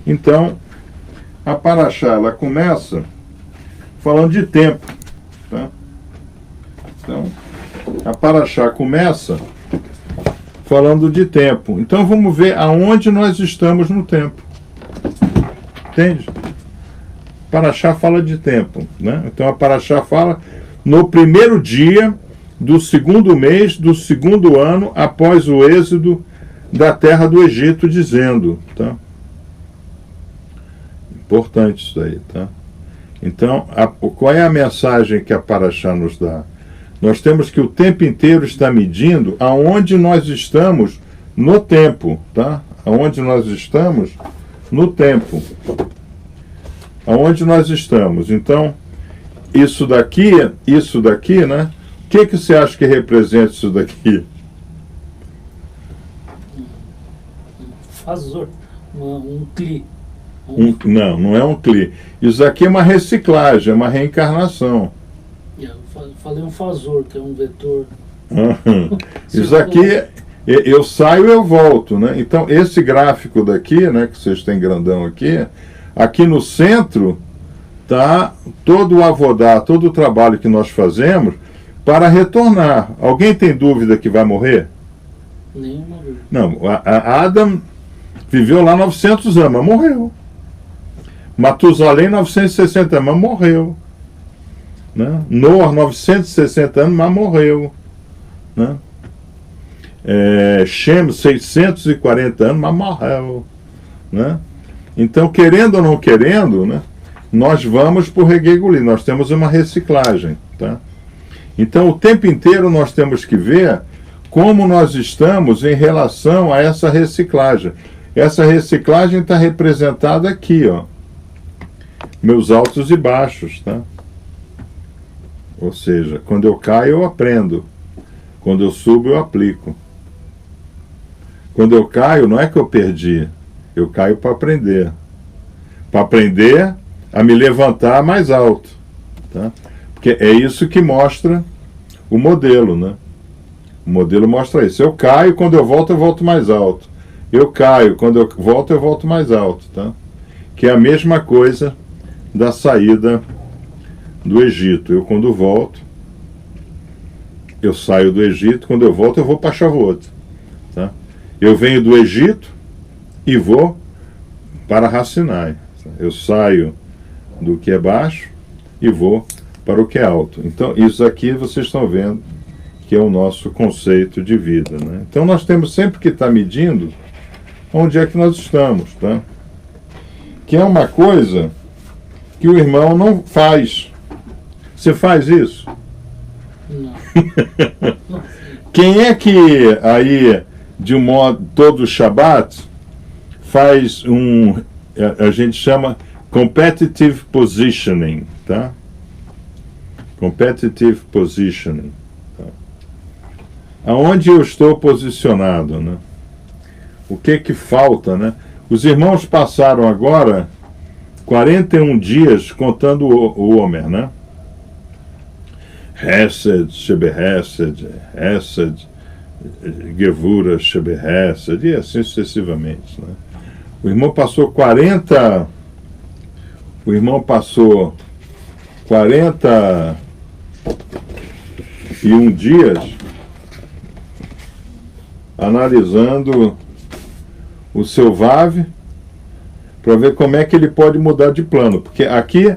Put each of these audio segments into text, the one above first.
Então, a Paraxá, ela começa falando de tempo, tá? Então, a Paraxá começa falando de tempo. Então, vamos ver aonde nós estamos no tempo. Entende? Paraxá fala de tempo, né? Então, a Paraxá fala no primeiro dia do segundo mês do segundo ano após o êxodo da terra do Egito, dizendo, tá? Importante isso daí, tá? Então, qual é a mensagem que a Paraxá nos dá? Nós temos que o tempo inteiro estar medindo aonde nós estamos no tempo, tá? Aonde nós estamos no tempo. Aonde nós estamos. Então, isso daqui, né? O que você acha que representa isso daqui? Fazor, um cli. Não é um cli. Isso aqui é uma reciclagem, é uma reencarnação. Eu falei um fazor, que é um vetor. Isso aqui, eu saio e eu volto, né? Então, esse gráfico daqui, né, que vocês têm grandão aqui no centro está todo o avodá, todo o trabalho que nós fazemos para retornar. Alguém tem dúvida que vai morrer? Nenhuma dúvida. Não, a Adam viveu lá 900 anos, mas morreu. Matusalém 960 anos, mas morreu. Né? Noah 960 anos, mas morreu. Né? Shem 640 anos, mas morreu. Né? Então, querendo ou não querendo, né, nós vamos por Regeguli, nós temos uma reciclagem. Tá? Então, o tempo inteiro nós temos que ver como nós estamos em relação a essa reciclagem. Essa reciclagem está representada aqui, ó. Meus altos e baixos, tá? Ou seja, quando eu caio, eu aprendo. Quando eu subo, eu aplico. Quando eu caio, não é que eu perdi. Eu caio para aprender. Para aprender a me levantar mais alto. Tá? Porque é isso que mostra o modelo, né? O modelo mostra isso. Eu caio, quando eu volto mais alto. Eu caio, quando eu volto mais alto. Tá? Que é a mesma coisa da saída do Egito. Eu, quando volto, eu saio do Egito. Quando eu volto, eu vou para Shavuot. Tá? Eu venho do Egito e vou para Hassinai. Eu saio do que é baixo e vou para o que é alto. Então, isso aqui vocês estão vendo que é o nosso conceito de vida. Né? Então, nós temos sempre que estar medindo onde é que nós estamos. Tá? Que é uma coisa que o irmão não faz. Você faz isso? Não. Quem é que aí, de um modo, todo Shabbat, faz a gente chama competitive positioning, tá? Competitive positioning. Tá? Aonde eu estou posicionado, né? O que falta, né? Os irmãos passaram agora 41 dias contando o Homer, né? Hesed, Shebehesed, Hesed, Gevura, Shebehesed, e assim sucessivamente, né? O irmão passou 41 dias analisando o seu Vav para ver como é que ele pode mudar de plano, porque aqui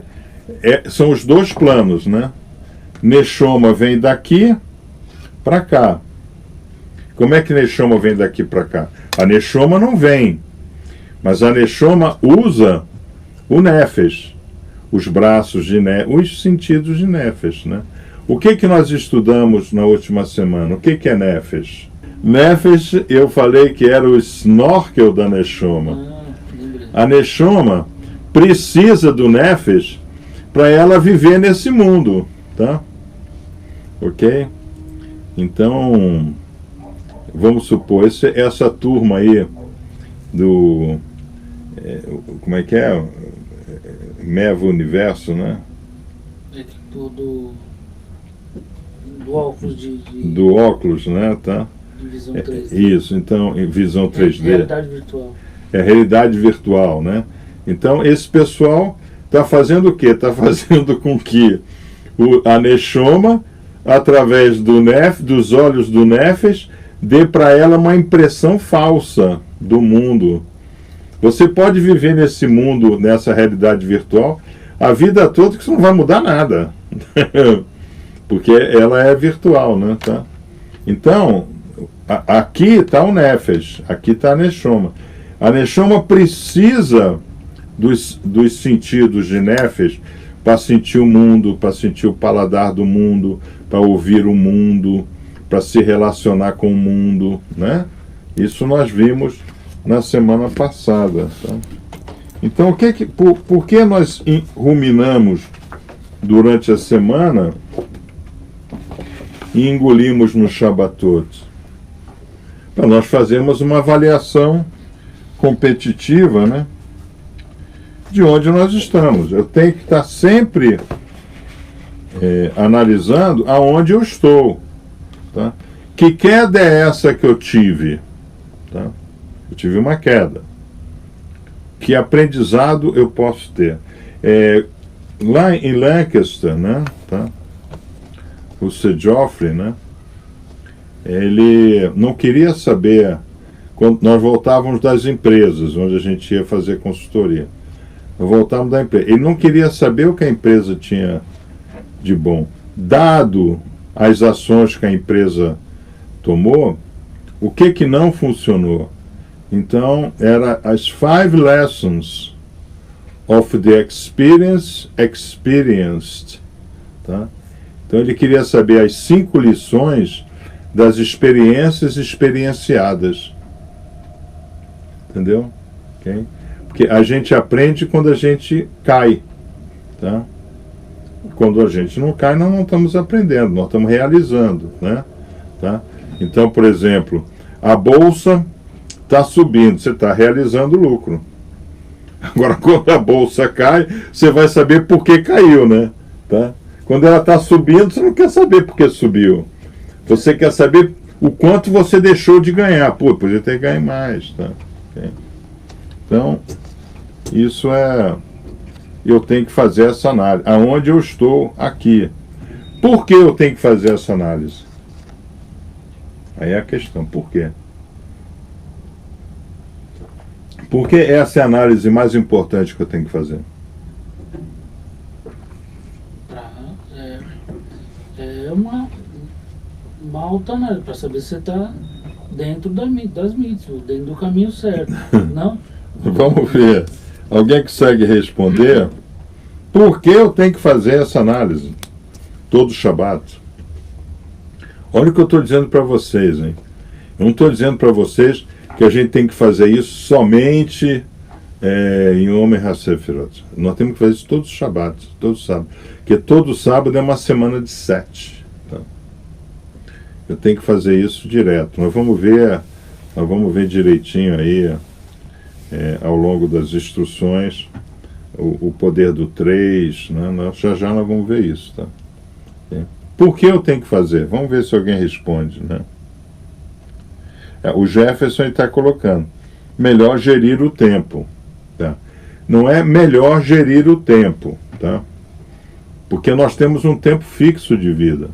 são os dois planos, né? Neshoma vem daqui para cá. Como é que Neshoma vem daqui para cá? A Neshoma não vem, mas a Neshoma usa o Nefesh, os braços de os sentidos de Nefesh, né? O que nós estudamos na última semana? O que é Nefesh? Nefesh, eu falei que era o snorkel da Neshoma. A Neshoma precisa do Nefesh para ela viver nesse mundo, tá? Ok? Então, vamos supor, essa turma aí do... como é que é? Meva Universo, né? Do óculos do óculos, né? Tá? De visão 3D. Isso, então, em visão 3D. Realidade virtual. É realidade virtual, né? Então, esse pessoal está fazendo o quê? Está fazendo com que a Neshoma, através dos olhos do Nefesh, dê para ela uma impressão falsa do mundo. Você pode viver nesse mundo, nessa realidade virtual, a vida toda, que isso não vai mudar nada. Porque ela é virtual, né? Tá? Então, aqui está o Nefesh, aqui está a Neshoma. A Neshoma precisa dos sentidos de Nefesh para sentir o mundo, para sentir o paladar do mundo, para ouvir o mundo, para se relacionar com o mundo, né? Isso nós vimos na semana passada. Tá? Então, por que nós ruminamos durante a semana e engolimos no Shabbatot? Para nós fazermos uma avaliação competitiva, né, de onde nós estamos. Eu tenho que estar sempre analisando aonde eu estou. Tá? Que queda é essa que eu tive? Tá? Eu tive uma queda. Que aprendizado eu posso ter? Lá em Lancaster, né, tá? O Sir Geoffrey, né, ele não queria saber, quando nós voltávamos das empresas, onde a gente ia fazer consultoria. Nós voltávamos da empresa. Ele não queria saber o que a empresa tinha de bom. Dado as ações que a empresa tomou, o que não funcionou? Então, era as 5 lessons of the experience experienced. Tá? Então, ele queria saber as 5 lições das experiências experienciadas. Entendeu? Okay? Porque a gente aprende quando a gente cai. Tá? Quando a gente não cai, nós não estamos aprendendo, nós estamos realizando. Né? Tá? Então, por exemplo, a bolsa está subindo, você está realizando lucro. Agora, quando a bolsa cai, você vai saber por que caiu, né? Tá? Quando ela está subindo, você não quer saber por que subiu. Você quer saber o quanto você deixou de ganhar. Pô, podia ter ganho mais. Tá? Okay. Então, isso eu tenho que fazer essa análise. Aonde eu estou aqui? Por que eu tenho que fazer essa análise? Aí é a questão, por quê? Porque essa é a análise mais importante que eu tenho que fazer. É uma autoanálise, para saber se você está dentro das mitzvot, dentro do caminho certo. Não? Vamos ver. Alguém consegue responder? Por que eu tenho que fazer essa análise? Todo Shabbat. Olha o que eu estou dizendo para vocês, hein? Eu não estou dizendo para vocês que a gente tem que fazer isso somente em Omer HaSefirot. Nós temos que fazer isso todos os Shabbats, todos os sábados. Porque todo sábado é uma semana de 7. Tá? Eu tenho que fazer isso direto. Nós vamos ver direitinho aí, ao longo das instruções, o poder do 3. Né? Já nós vamos ver isso. Tá? Por que eu tenho que fazer? Vamos ver se alguém responde, né? O Jefferson está colocando. Melhor gerir o tempo. Tá? Não é melhor gerir o tempo. Tá? Porque nós temos um tempo fixo de vida.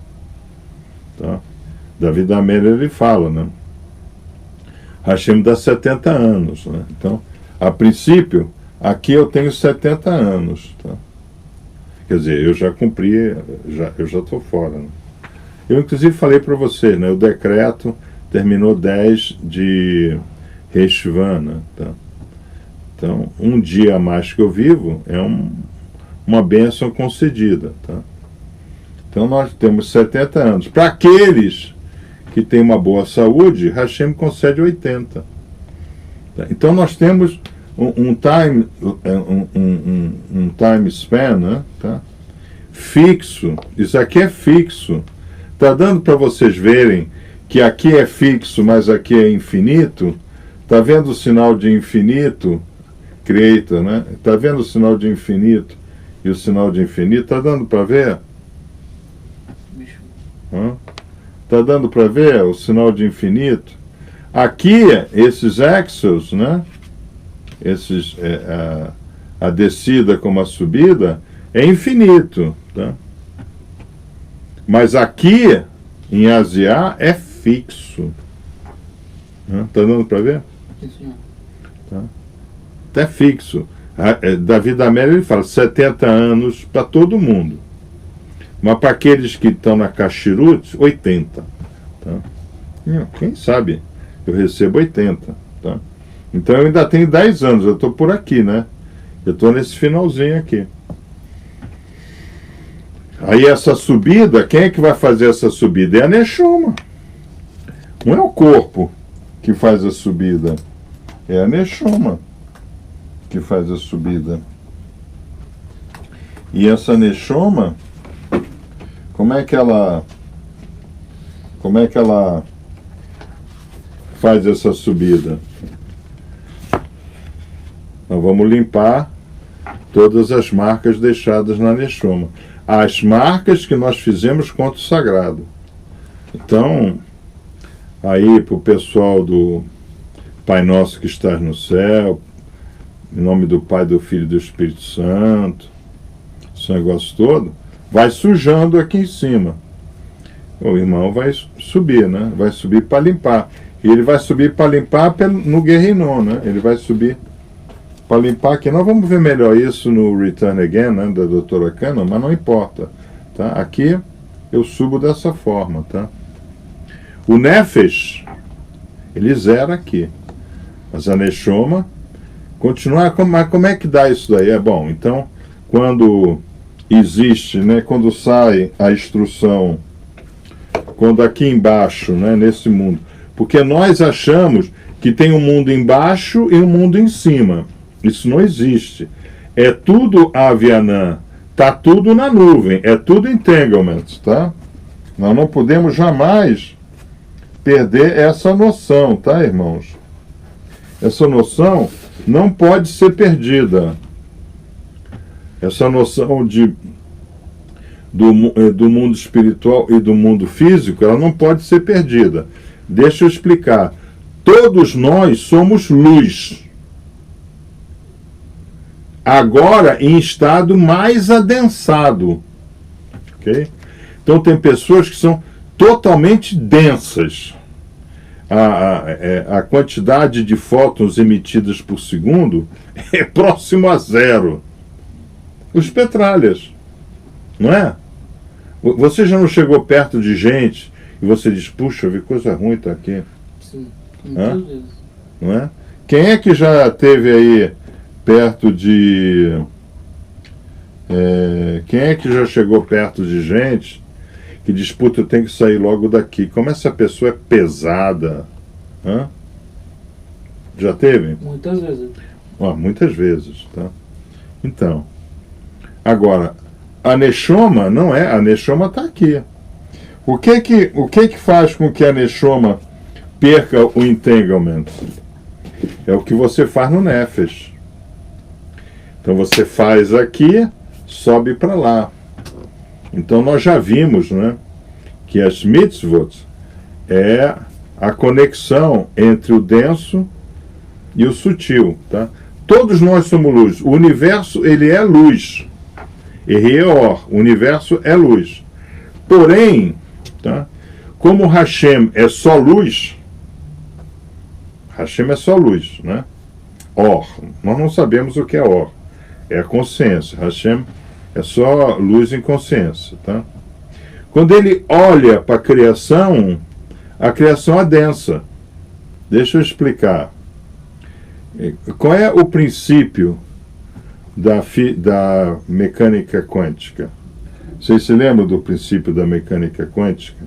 Tá? David Amélia, ele fala, né? Hashem dá 70 anos. Né? Então, a princípio, aqui eu tenho 70 anos. Tá? Quer dizer, eu já cumpri, eu já estou fora. Né? Eu, inclusive, falei para você, né? O decreto terminou 10 de Reshvan, né? Tá? Então, um dia a mais que eu vivo é uma bênção concedida. Tá? Então, nós temos 70 anos. Para aqueles que têm uma boa saúde, Hashem concede 80. Tá? Então, nós temos um time span, né? Tá? Fixo. Isso aqui é fixo. Está dando para vocês verem que aqui é fixo, mas aqui é infinito? Está vendo o sinal de infinito? Creator, né? Está vendo o sinal de infinito e o sinal de infinito? Está dando para ver? Está dando para ver o sinal de infinito? Aqui, esses exos, né? a descida como a subida, é infinito. Tá? Mas aqui, em Asiá, é fixo. Está dando para ver? Sim, senhor. Tá? É fixo. Davi da Amélia ele fala 70 anos para todo mundo. Mas para aqueles que estão na Cachirute, 80. Tá? Quem sabe eu recebo 80. Tá? Então eu ainda tenho 10 anos, eu estou por aqui, né? Eu estou nesse finalzinho aqui. Aí essa subida, quem é que vai fazer essa subida? É a Neshoma. Não é o corpo que faz a subida, é a Neshoma que faz a subida. E essa Neshoma, como é que ela faz essa subida? Nós vamos limpar todas as marcas deixadas na Neshoma. As marcas que nós fizemos contra o sagrado. Então, aí para o pessoal do Pai Nosso que estás no céu, em nome do Pai, do Filho e do Espírito Santo, esse negócio todo, vai sujando aqui em cima. O irmão vai subir, né? Vai subir para limpar. E ele vai subir para limpar no Guerrinon, né? Ele vai subir para limpar aqui. Nós vamos ver melhor isso no Return Again, né, da doutora Kahneman, mas não importa. Tá? Aqui eu subo dessa forma. Tá? O Nefesh, ele zera aqui. Mas a Neshoma continua. Mas como é que dá isso daí? É bom, então, quando existe, né, quando sai a instrução, quando aqui embaixo, né, nesse mundo, porque nós achamos que tem um mundo embaixo e um mundo em cima. Isso não existe. É tudo Avianã. Está tudo na nuvem. É tudo entanglement. Tá? Nós não podemos jamais perder essa noção, tá, irmãos? Essa noção não pode ser perdida. Essa noção do mundo espiritual e do mundo físico, ela não pode ser perdida. Deixa eu explicar. Todos nós somos luz. Agora em estado mais adensado. Okay? Então tem pessoas que são totalmente densas. A quantidade de fótons emitidas por segundo é próximo a zero. Os petralhas, não é? Você já não chegou perto de gente e você diz, puxa, que coisa ruim está aqui. Sim, muitas vezes. Não é? Quem é que já teve aí perto de... quem é que já chegou perto de gente que diz, puta, eu tenho que sair logo daqui? Como essa pessoa é pesada. Hã? Já teve? Muitas vezes. Muitas vezes, tá? Então, agora, a Neshoma não é, a Neshoma está aqui. O que faz com que a Neshoma perca o entanglement? É o que você faz no Nefesh. Então você faz aqui, sobe para lá. Então nós já vimos, né, que as mitzvot é a conexão entre o denso e o sutil. Tá? Todos nós somos luz. O universo, ele é luz. O universo é luz. Porém, tá, como Hashem é só luz, Hashem é só luz, né? Nós não sabemos o que é Or. É a consciência. Hashem é só luz em consciência, tá? Quando ele olha para a criação é densa. Deixa eu explicar. Qual é o princípio da mecânica quântica? Vocês se lembram do princípio da mecânica quântica?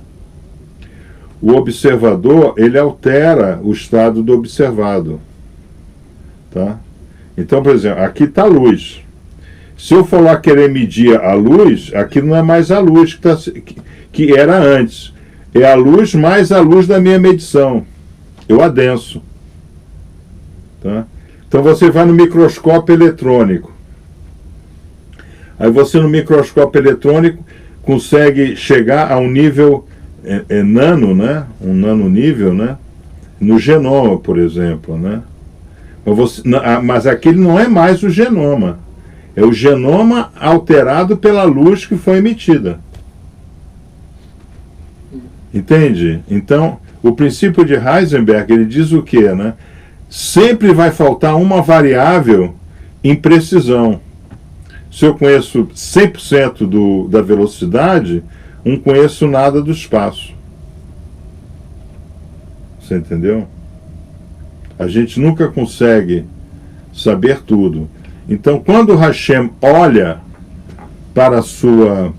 O observador, ele altera o estado do observado. Tá? Então, por exemplo, aqui está a luz. Se eu for lá querer medir a luz, aqui não é mais a luz que era antes. É a luz mais a luz da minha medição. Eu adenso. Tá? Então você vai no microscópio eletrônico. Aí você no microscópio eletrônico consegue chegar a um nível nano, né? Um nanonível, né? No genoma, por exemplo, né? Mas aquele não é mais o genoma. É o genoma alterado pela luz que foi emitida. Entende? Então, o princípio de Heisenberg, ele diz o quê, né? Sempre vai faltar uma variável em precisão. Se eu conheço 100% da velocidade, não conheço nada do espaço. Você entendeu? A gente nunca consegue saber tudo. Então, quando Hashem olha para a sua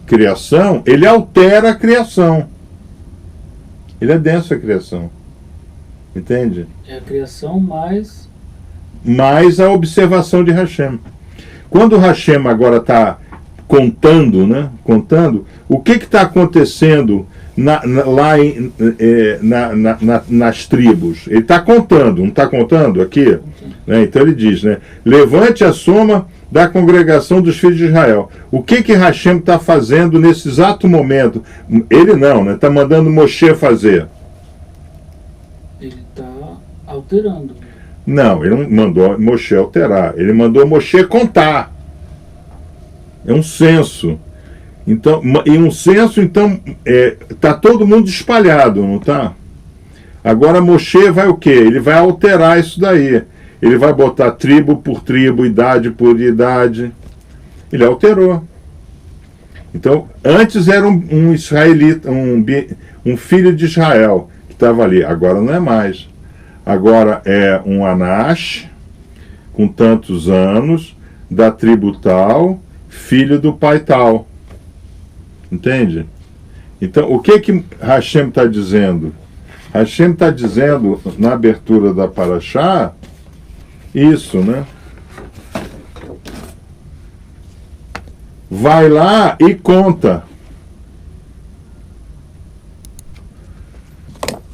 criação, ele altera a criação. Ele é dessa criação. Entende? É a criação mais a observação de Hashem. Quando Hashem agora está contando, né? Contando, o que está acontecendo lá nas tribos? Ele está contando, não está contando aqui? Né? Então ele diz, né? Levante a soma da congregação dos filhos de Israel. O que Hashem está fazendo nesse exato momento? Ele não, né? Está mandando Moshe fazer. Ele está alterando. Não, ele não mandou Moshe alterar. Ele mandou Moshe contar. É um censo. Então, em um censo, então, está todo mundo espalhado, não está? Agora Moshe vai o quê? Ele vai alterar isso daí. Ele vai botar tribo por tribo, idade por idade. Ele alterou. Então, antes era um israelita, um filho de Israel que estava ali. Agora não é mais. Agora é um Anash, com tantos anos, da tribo tal, filho do pai tal. Entende? Então, o que Hashem está dizendo? Hashem está dizendo, na abertura da Parashá, isso, né? Vai lá e conta.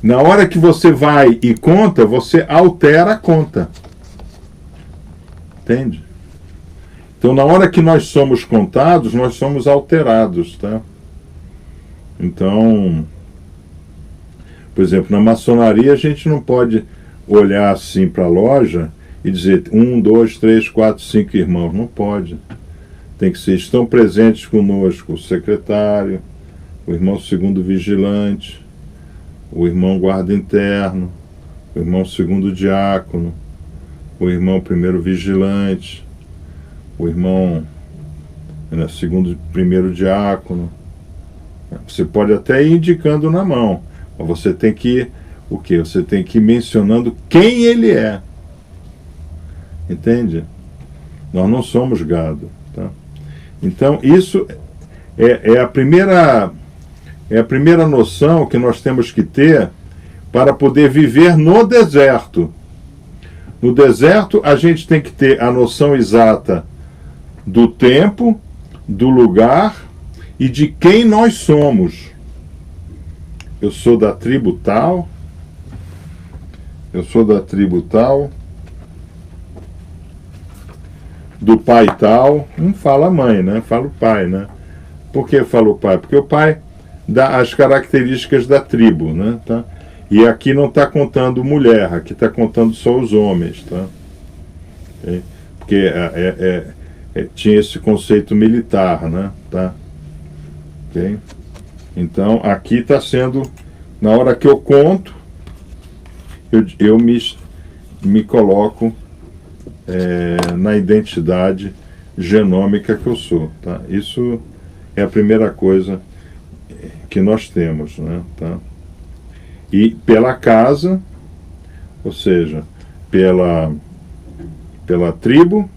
Na hora que você vai e conta, você altera a conta. Entende? Então, na hora que nós somos contados, nós somos alterados, tá? Então, por exemplo, na maçonaria a gente não pode olhar assim para a loja e dizer 1, 2, 3, 4, 5 irmãos. Não pode. Tem que ser, estão presentes conosco o secretário, o irmão segundo vigilante, o irmão guarda interno, o irmão segundo diácono, o irmão primeiro vigilante, o irmão segundo primeiro diácono. Você pode até ir indicando na mão, mas você tem que o quê? Você tem que ir mencionando quem ele é. Entende? Nós não somos gado, tá? Então isso é a primeira noção que nós temos que ter para poder viver no deserto. No deserto a gente tem que ter a noção exata do tempo, do lugar e de quem nós somos. Eu sou da tribo tal, do pai tal, não fala a mãe, né? Fala o pai, né? Por que fala o pai? Porque o pai dá as características da tribo, né? Tá? E aqui não está contando mulher, aqui está contando só os homens, tá? Okay? Porque tinha esse conceito militar, né? Tá? Okay? Então aqui está sendo, na hora que eu conto, eu me coloco na identidade genômica que eu sou, tá? Isso é a primeira coisa que nós temos, né? Tá? E pela casa, ou seja, pela tribo,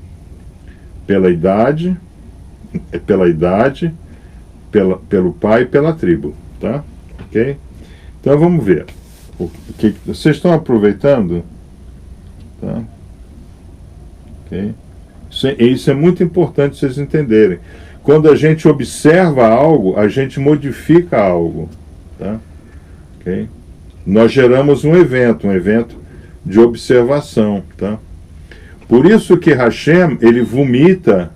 pela idade, pelo pai e pela tribo, tá? Ok? Então vamos ver. Vocês estão aproveitando? Tá? Ok? Isso é muito importante vocês entenderem. Quando a gente observa algo, a gente modifica algo, tá? Ok? Nós geramos um evento de observação, tá? Por isso que Hashem, ele vomita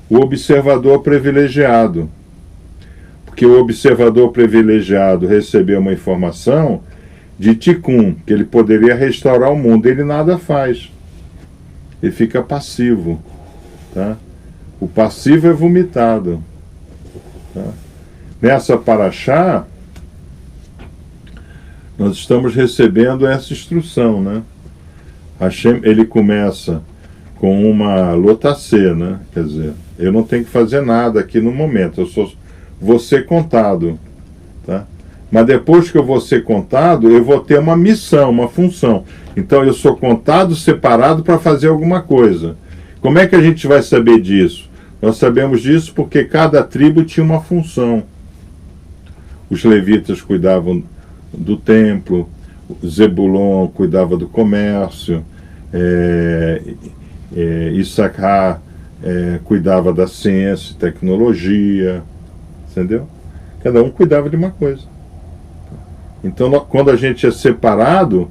o observador privilegiado. Porque o observador privilegiado recebeu uma informação de Tikkun, que ele poderia restaurar o mundo, ele nada faz. ele fica passivo, tá? O passivo é vomitado, tá? Nessa paraxá, nós estamos recebendo essa instrução, né? Hashem, ele começa com uma lotacê, né? Quer dizer, eu não tenho que fazer nada aqui no momento, vou ser contado, tá? Mas depois que eu vou ser contado, eu vou ter uma missão, uma função. Então eu sou contado, separado para fazer alguma coisa. Como é que a gente vai saber disso? Nós sabemos disso porque cada tribo tinha uma função. Os levitas cuidavam do templo, Zebulon cuidava do comércio, Issacar cuidava da ciência e tecnologia, entendeu? Cada um cuidava de uma coisa. Então, quando a gente é separado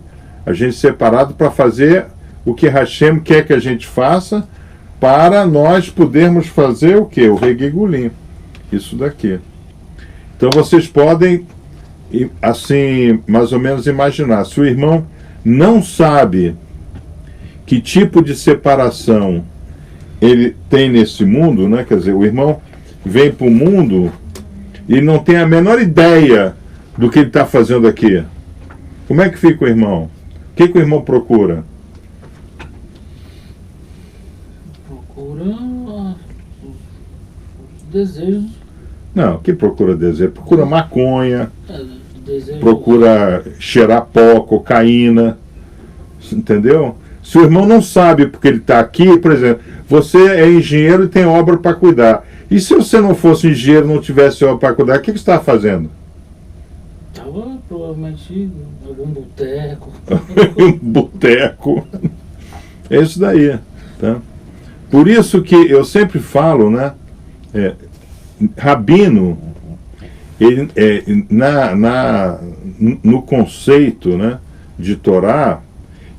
para fazer o que Hashem quer que a gente faça, para nós podermos fazer o quê? O Regigulim. Isso daqui. Então, vocês podem, assim, mais ou menos imaginar. Se o irmão não sabe que tipo de separação ele tem nesse mundo, né? Quer dizer, o irmão vem para o mundo e não tem a menor ideia do que ele está fazendo aqui. Como é que fica o irmão? O que o irmão procura? Procura os desejos. Não, que procura desejo? Procura maconha, Desejo. procura cheirar pó, cocaína, entendeu? Se o irmão não sabe porque ele está aqui, por exemplo, você é engenheiro e tem obra para cuidar. E se você não fosse engenheiro e não tivesse obra para cuidar, o que você está fazendo? Estava provavelmente em algum boteco. Boteco. É isso daí, tá? Por isso que eu sempre falo, né? Rabino, ele, no conceito, né, de Torá,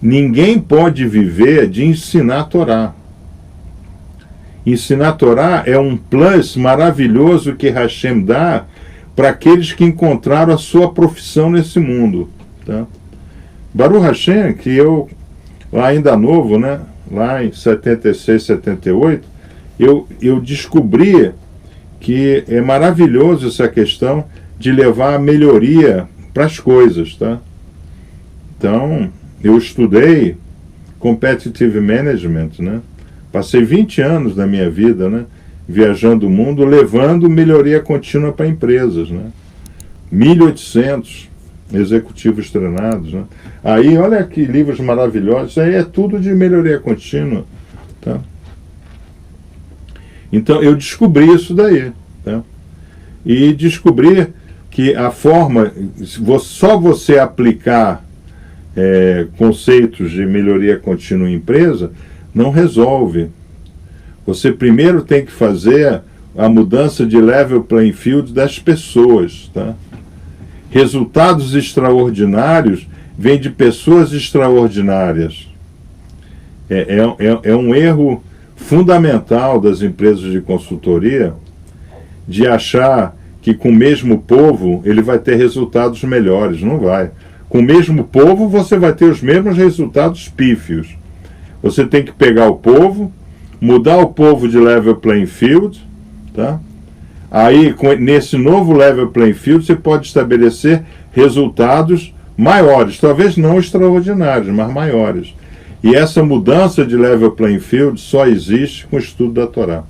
ninguém pode viver de ensinar a Torá. Ensinar a Torá é um plus maravilhoso que Hashem dá para aqueles que encontraram a sua profissão nesse mundo, tá? Baruch Hashem, que eu, lá ainda novo, né, lá em 76, 78, eu descobri que é maravilhoso essa questão de levar a melhoria para as coisas, tá? Então, eu estudei Competitive Management, né? Passei 20 anos da minha vida, né, viajando o mundo, levando melhoria contínua para empresas, né? 1.800 executivos treinados, né? Aí, olha que livros maravilhosos, isso aí é tudo de melhoria contínua, tá? Então, eu descobri isso daí, tá? E descobri que a forma, só você aplicar conceitos de melhoria contínua em empresa, não resolve. Você primeiro tem que fazer a mudança de level playing field das pessoas, tá? Resultados extraordinários vêm de pessoas extraordinárias. É um erro fundamental das empresas de consultoria de achar que com o mesmo povo ele vai ter resultados melhores. Não vai. Com o mesmo povo você vai ter os mesmos resultados pífios. Você tem que pegar o povo, mudar o povo de level playing field, tá? Aí, nesse novo level playing field, você pode estabelecer resultados maiores, talvez não extraordinários, mas maiores. E essa mudança de level playing field só existe com o estudo da Torá.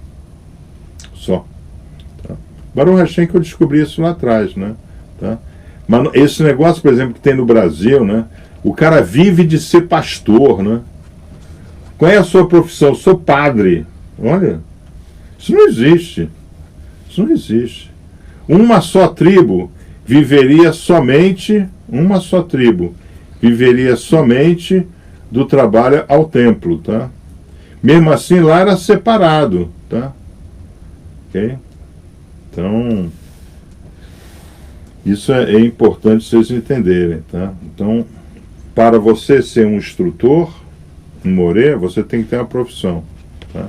Só. Tá? Baruch Hashem que eu descobri isso lá atrás, né? Tá? Mas esse negócio, por exemplo, que tem no Brasil, né? O cara vive de ser pastor, né? Qual é a sua profissão? Sou padre. Olha, isso não existe. Isso não existe. Uma só tribo viveria somente do trabalho ao templo, tá? Mesmo assim, lá era separado, tá? Ok? Então, isso é importante vocês entenderem, tá? Então, para você ser um instrutor, um morê, você tem que ter uma profissão, tá?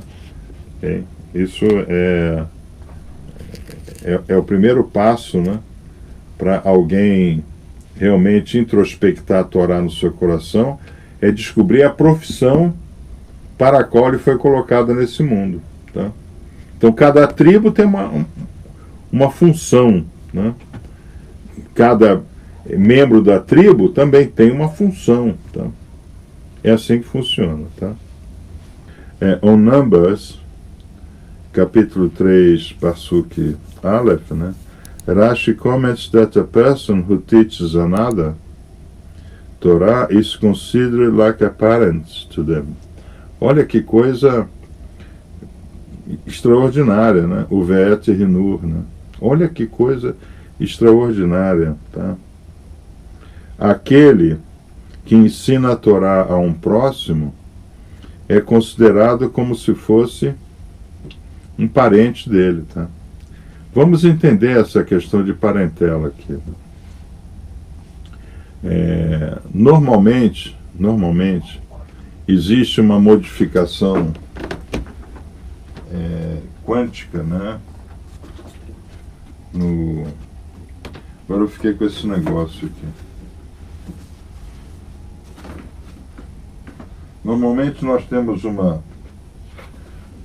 Okay? Isso é o primeiro passo, né, para alguém realmente introspectar a Torá no seu coração, é descobrir a profissão para a qual ele foi colocado nesse mundo. Tá? Então, cada tribo tem uma função. Né? Cada membro da tribo também tem uma função. Tá? É assim que funciona. Tá? On Numbers, capítulo 3, Pasuk Aleph, né? Rashi comments that a person who teaches another Torah is considered like a parent to them. Olha que coisa extraordinária, né? O Vet Rinur, né? Olha que coisa extraordinária, tá? Aquele que ensina a Torá a um próximo é considerado como se fosse um parente dele, tá? Vamos entender essa questão de parentela aqui. Normalmente, existe uma modificação quântica, né? Agora eu fiquei com esse negócio aqui. Normalmente nós temos uma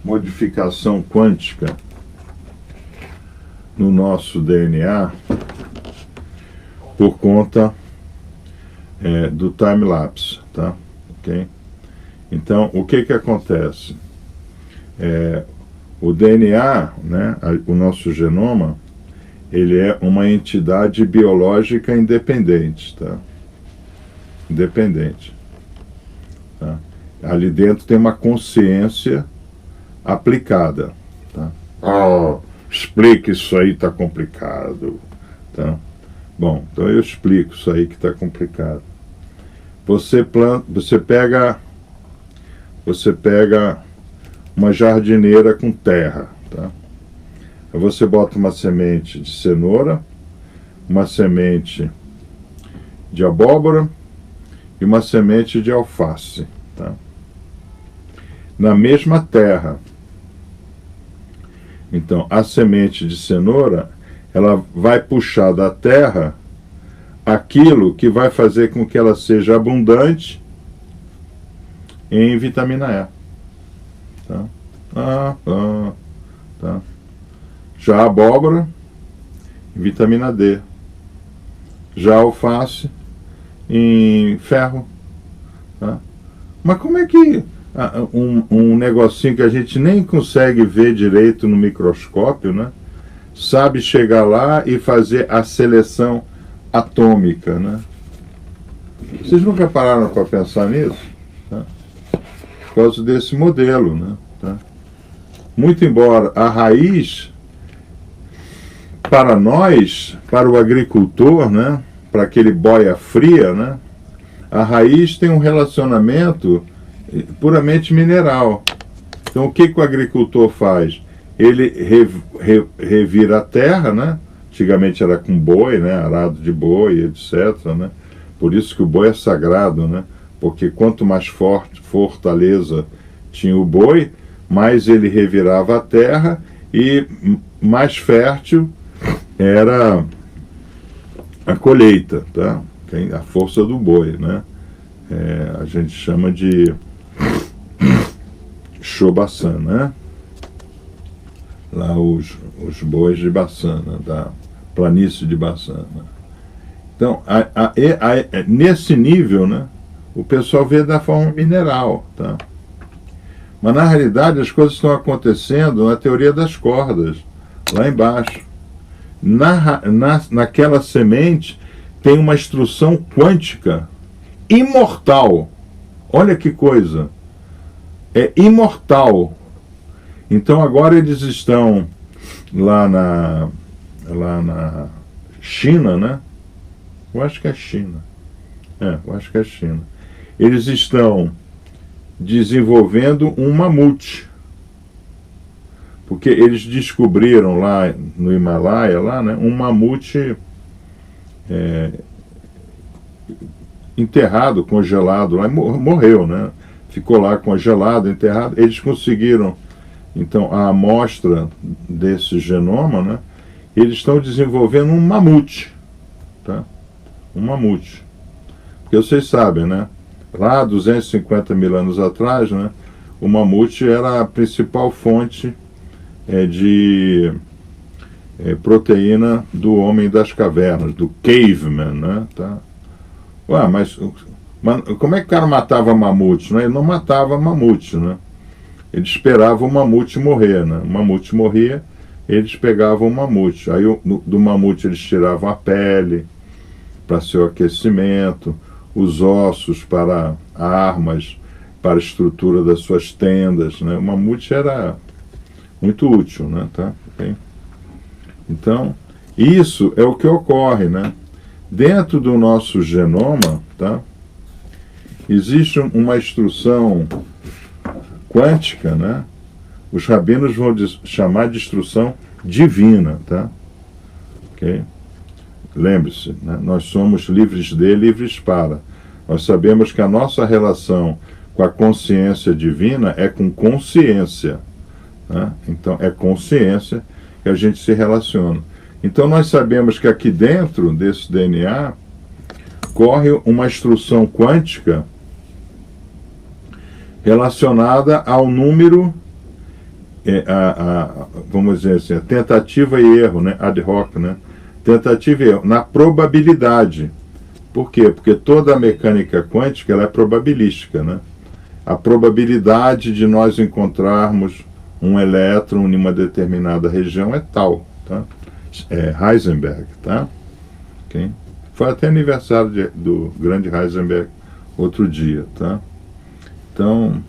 modificação quântica no nosso DNA por conta do time-lapse, tá? Okay? Então, o que acontece? O DNA, né, o nosso genoma, ele é uma entidade biológica independente, tá? Independente. Tá? Ali dentro tem uma consciência aplicada, tá? Explica isso aí, tá complicado, tá? Bom, então eu explico isso aí que está complicado. Você pega uma jardineira com terra, tá? Aí você bota uma semente de cenoura, uma semente de abóbora e uma semente de alface, tá? Na mesma terra. Então, a semente de cenoura, ela vai puxar da terra aquilo que vai fazer com que ela seja abundante em vitamina E. Tá? Tá. Já a abóbora, em vitamina D. Já a alface, em ferro. Tá? Mas como é que um negocinho que a gente nem consegue ver direito no microscópio, né, sabe chegar lá e fazer a seleção atômica, né? Vocês nunca pararam para pensar nisso? Tá? Por causa desse modelo, né? Tá? Muito embora a raiz, para nós, para o agricultor, né, para aquele boia fria, né, a raiz tem um relacionamento puramente mineral. Então, o que o agricultor faz? Ele revira a terra, né? Antigamente era com boi, né? Arado de boi, etc., né? Por isso que o boi é sagrado, né? Porque quanto mais fortaleza tinha o boi, mais ele revirava a terra e mais fértil era a colheita, tá? A força do boi, né? A gente chama de Chobaçã, né? Lá os bois de Baçana, da planície de Baçana. Então, nesse nível, né, o pessoal vê da forma mineral, tá? Mas na realidade as coisas estão acontecendo na teoria das cordas, lá embaixo. Naquela semente tem uma instrução quântica imortal. Olha que coisa! É imortal. Então agora eles estão lá na China, né? Eu acho que é China. Eu acho que é China. Eles estão desenvolvendo um mamute. Porque eles descobriram lá no Himalaia, lá, né, um mamute enterrado, congelado lá, morreu, né? Ficou lá congelado, enterrado. Eles conseguiram, então, a amostra desse genoma, né? Eles estão desenvolvendo um mamute, tá? Um mamute. Porque vocês sabem, né? Lá, 250 mil anos atrás, né? o mamute era a principal fonte de proteína do homem das cavernas, do caveman, né? Tá? Ué, mas como é que o cara matava mamute? Né? Ele não matava mamute, né? Ele esperava o mamute morrer, né? O mamute morria, eles pegavam o mamute. Aí do mamute eles tiravam a pele para seu aquecimento, os ossos para armas, para a estrutura das suas tendas, né? O mamute era muito útil, né? Tá? Okay? Então, isso é o que ocorre, né? Dentro do nosso genoma, tá? Existe uma instrução quântica, né? Os rabinos vão chamar de instrução divina, tá? Ok? Lembre-se, né? Nós somos livres de, livres para. Nós sabemos que a nossa relação com a consciência divina é com consciência, né? Então, é consciência que a gente se relaciona. Então, nós sabemos que aqui dentro desse DNA corre uma instrução quântica relacionada ao número, vamos dizer assim, a tentativa e erro, né? Ad hoc, né? Tentativa e erro, na probabilidade. Por quê? Porque toda a mecânica quântica ela é probabilística, né? A probabilidade de nós encontrarmos um elétron em uma determinada região é tal, tá? É Heisenberg, tá? Okay? Foi até aniversário do grande Heisenberg outro dia, tá? Então,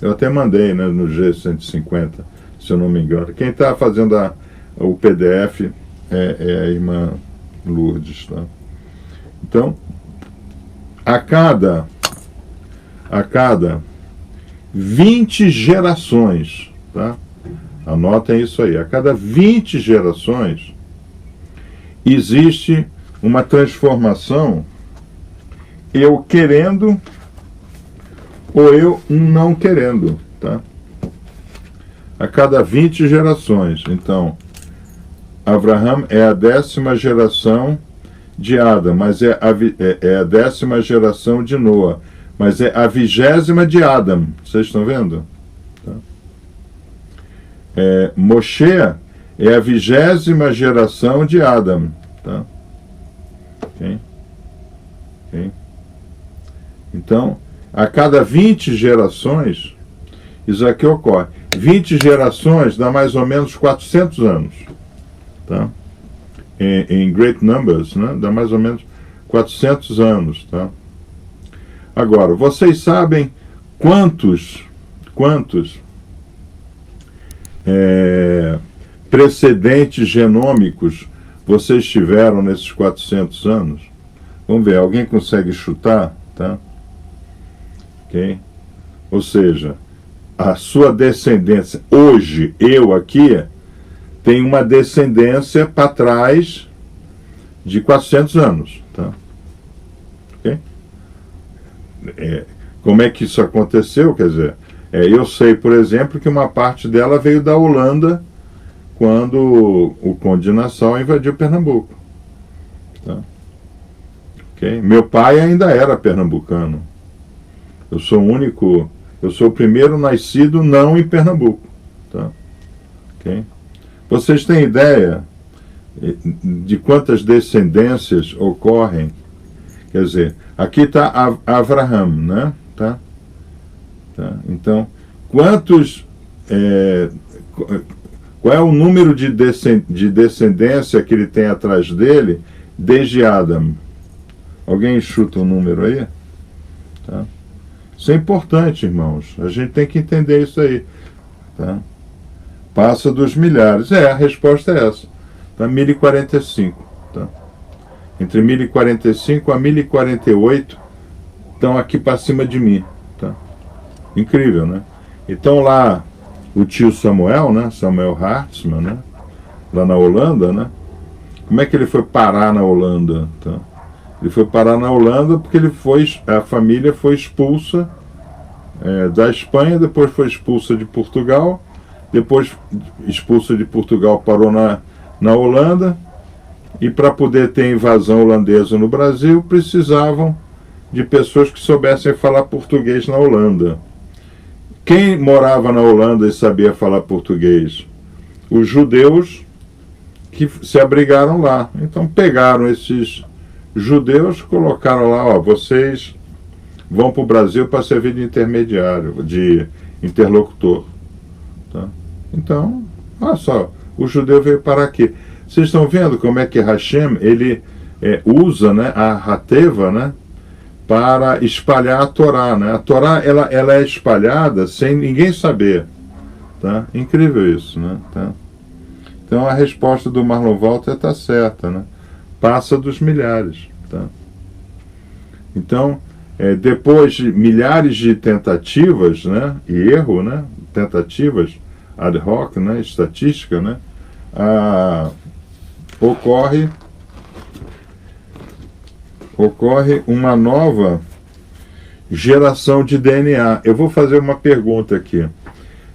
eu até mandei, né, no G150, se eu não me engano. Quem está fazendo o PDF é a irmã Lourdes, tá? Então, a cada 20 gerações, tá? Anotem isso aí. A cada 20 gerações existe uma transformação, eu querendo ou eu não querendo, tá? A cada 20 gerações. Então, Abraham é a 10ª geração de Adam, mas é a 10ª geração de Noa, mas é a 20ª de Adam. Vocês estão vendo? Tá? Moshe é a 20ª geração de Adam, tá? Okay? Okay? Então, a cada 20 gerações, isso aqui ocorre. 20 gerações dá mais ou menos 400 anos, tá? Em great numbers, né? Dá mais ou menos 400 anos, tá? Agora, vocês sabem quantos precedentes genômicos vocês tiveram nesses 400 anos? Vamos ver, alguém consegue chutar? Tá? Okay? Ou seja, a sua descendência, hoje, eu aqui, tenho uma descendência para trás de 400 anos. Tá? Okay? Como é que isso aconteceu? Quer dizer, eu sei, por exemplo, que uma parte dela veio da Holanda quando o Conde de Nassau invadiu Pernambuco. Tá? Okay? Meu pai ainda era pernambucano. Eu sou o primeiro nascido não em Pernambuco. Tá? Okay? Vocês têm ideia de quantas descendências ocorrem? Quer dizer, aqui está Abraham, né? Tá? Tá? Então, qual é o número de descendência que ele tem atrás dele desde Adam? Alguém chuta um número aí? Tá? Isso é importante, irmãos. A gente tem que entender isso aí. Tá? Passa dos milhares. A resposta é essa. Tá? 1045. Tá? Entre 1045 a 1048 estão aqui para cima de mim. Tá? Incrível, né? Então lá, o tio Samuel, né? Samuel Hartman, né? Lá na Holanda, né? Como é que ele foi parar na Holanda? Tá? Ele foi parar na Holanda porque a família foi expulsa da Espanha, depois foi expulsa de Portugal, depois expulsa de Portugal, parou na Holanda, e para poder ter invasão holandesa no Brasil, precisavam de pessoas que soubessem falar português na Holanda. Quem morava na Holanda e sabia falar português? Os judeus que se abrigaram lá. Então pegaram esses judeus, colocaram lá, ó, vocês vão para o Brasil para servir de intermediário, de interlocutor. Tá? Então, olha só, o judeu veio para aqui. Vocês estão vendo como é que Hashem, ele usa, né, a Hateva, né, para espalhar a Torá, né? A Torá, ela é espalhada sem ninguém saber. Tá? Incrível isso, né? Tá? Então a resposta do Marlon Walter está certa, né? Passa dos milhares. Tá? Então, depois de milhares de tentativas, né, e erro, né, tentativas ad hoc, né, estatística, né, ocorre uma nova geração de DNA. Eu vou fazer uma pergunta aqui.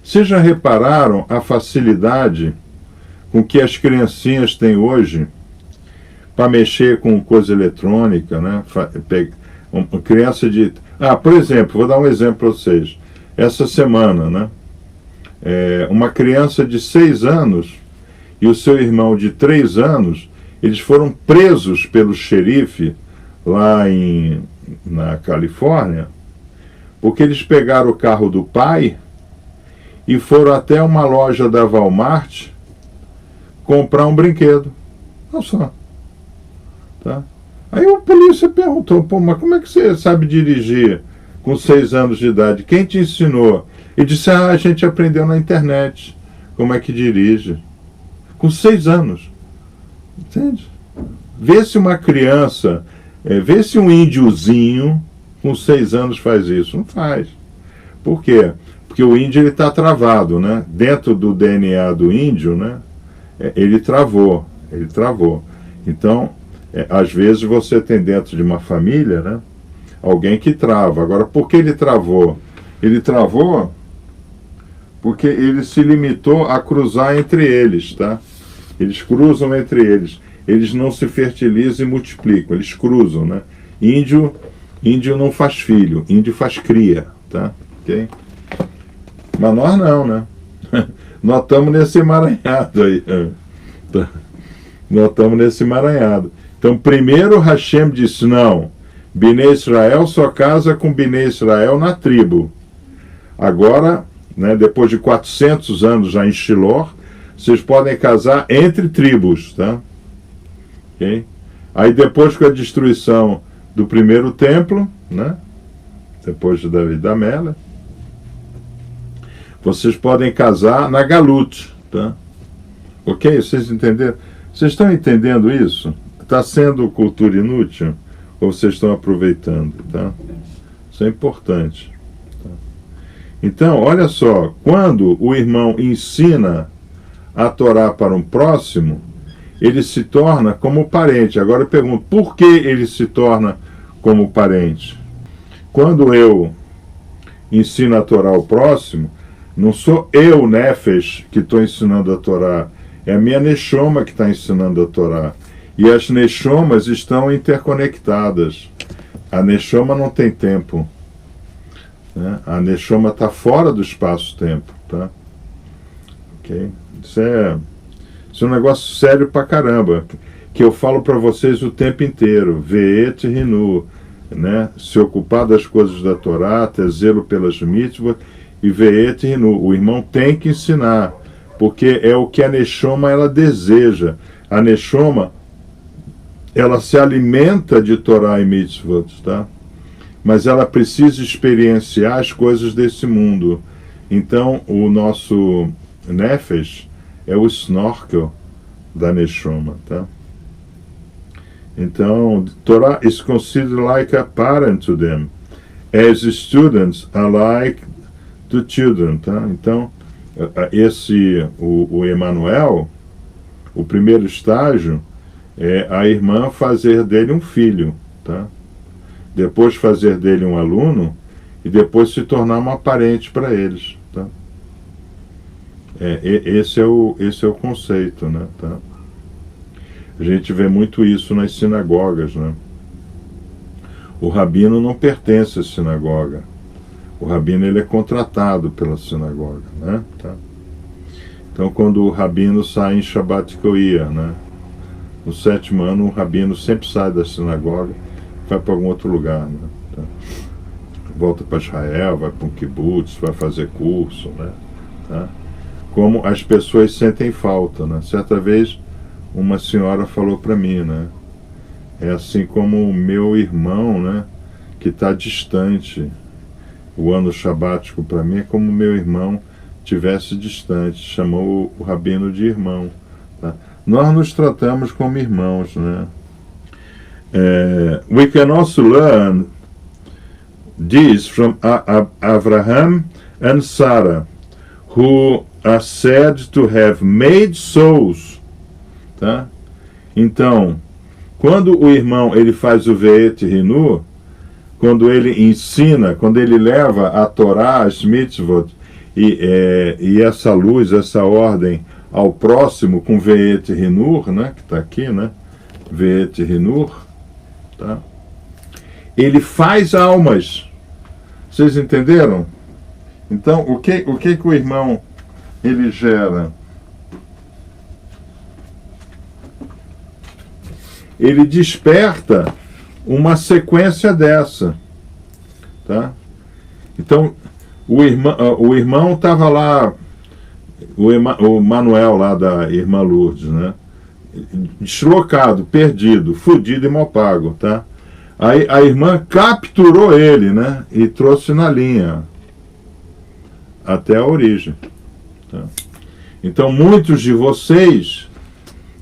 Vocês já repararam a facilidade com que as criancinhas têm hoje para mexer com coisa eletrônica, né? Uma criança de... por exemplo, vou dar um exemplo para vocês. Essa semana, né? Uma criança de 6 anos e o seu irmão de 3 anos, eles foram presos pelo xerife lá na Califórnia, porque eles pegaram o carro do pai e foram até uma loja da Walmart comprar um brinquedo. Olha só. Tá? Aí o polícia perguntou, pô, mas como é que você sabe dirigir com 6 anos de idade? Quem te ensinou? Ele disse, a gente aprendeu na internet como é que dirige. Com 6 anos. Entende? Vê se uma criança, vê se um índiozinho com 6 anos faz isso. Não faz. Por quê? Porque o índio está travado, né? Dentro do DNA do índio, né? Ele travou. Então, às vezes você tem dentro de uma família, né, alguém que trava. Agora, por que ele travou? Ele travou porque ele se limitou a cruzar entre eles, tá? Eles cruzam entre eles. Eles não se fertilizam e multiplicam, eles cruzam, né? Índio não faz filho, índio faz cria, tá? Ok? Mas nós não, né? Nós estamos nesse emaranhado aí. Tá? Nós estamos nesse emaranhado. Então, primeiro Hashem disse, não, Bnei Israel só casa com Bnei Israel na tribo. Agora, né, depois de 400 anos já em Shiloh, vocês podem casar entre tribos, tá? Okay? Aí depois com a destruição do primeiro templo, né, depois de Davi da Mela, vocês podem casar na Galut, tá? Ok? Vocês entenderam? Vocês estão entendendo isso? Está sendo cultura inútil? Ou vocês estão aproveitando? Tá? Isso é importante. Tá? Então, olha só, quando o irmão ensina a Torá para um próximo, ele se torna como parente. Agora eu pergunto, por que ele se torna como parente? Quando eu ensino a Torá ao próximo, não sou eu, Nefesh, que estou ensinando a Torá, é a minha Neshoma que está ensinando a Torá. E as Neshomas estão interconectadas. A Neshoma não tem tempo. Né? A Neshoma está fora do espaço-tempo. Tá? Okay? Isso é um negócio sério pra caramba, que eu falo para vocês o tempo inteiro. Ve'et Rinu, né? Se ocupar das coisas da Torá, ter zelo pelas mitzvot, e Ve'et Rinu. O irmão tem que ensinar, porque é o que a Neshoma ela deseja. A Neshoma, ela se alimenta de Torá e mitzvot, tá? Mas ela precisa experienciar as coisas desse mundo. Então, o nosso Nefesh é o snorkel da Neshoma, tá? Então, Torah is considered like a parent to them, as students are like to children, tá? Então, o Emanuel, o primeiro estágio é a irmã fazer dele um filho, tá? Depois fazer dele um aluno e depois se tornar uma parente para eles, tá? Esse é o conceito, né? Tá? A gente vê muito isso nas sinagogas, né? O rabino não pertence à sinagoga. O rabino ele é contratado pela sinagoga, né? Tá? Então, quando o rabino sai em Shabbat Koia, né? No 7º ano, o rabino sempre sai da sinagoga, vai para algum outro lugar, né? Tá? Volta para Israel, vai para um kibbutz, vai fazer curso, né? Tá? Como as pessoas sentem falta, né? Certa vez, uma senhora falou para mim, né? É assim como o meu irmão, né? Que está distante. O ano sabático para mim é como o meu irmão tivesse distante. Chamou o rabino de irmão. Tá? Nós nos tratamos como irmãos, né? We can also learn this from Abraham and Sarah, who are said to have made souls. Tá? Então, quando o irmão ele faz o Ve'et Hinu, quando ele ensina, quando ele leva a Torá, as mitzvot, e essa luz, essa ordem ao próximo com Ve'et Hinur, né, que está aqui, né, Ve'et Hinur, tá? Ele faz almas. Vocês entenderam? Então, o que o irmão ele gera? Ele desperta uma sequência dessa, tá? Então, o irmão estava lá, o Manuel lá da irmã Lourdes, né? Deslocado, perdido, fudido e mal pago, tá? Aí a irmã capturou ele, né? E trouxe na linha até a origem, tá? Então, muitos de vocês,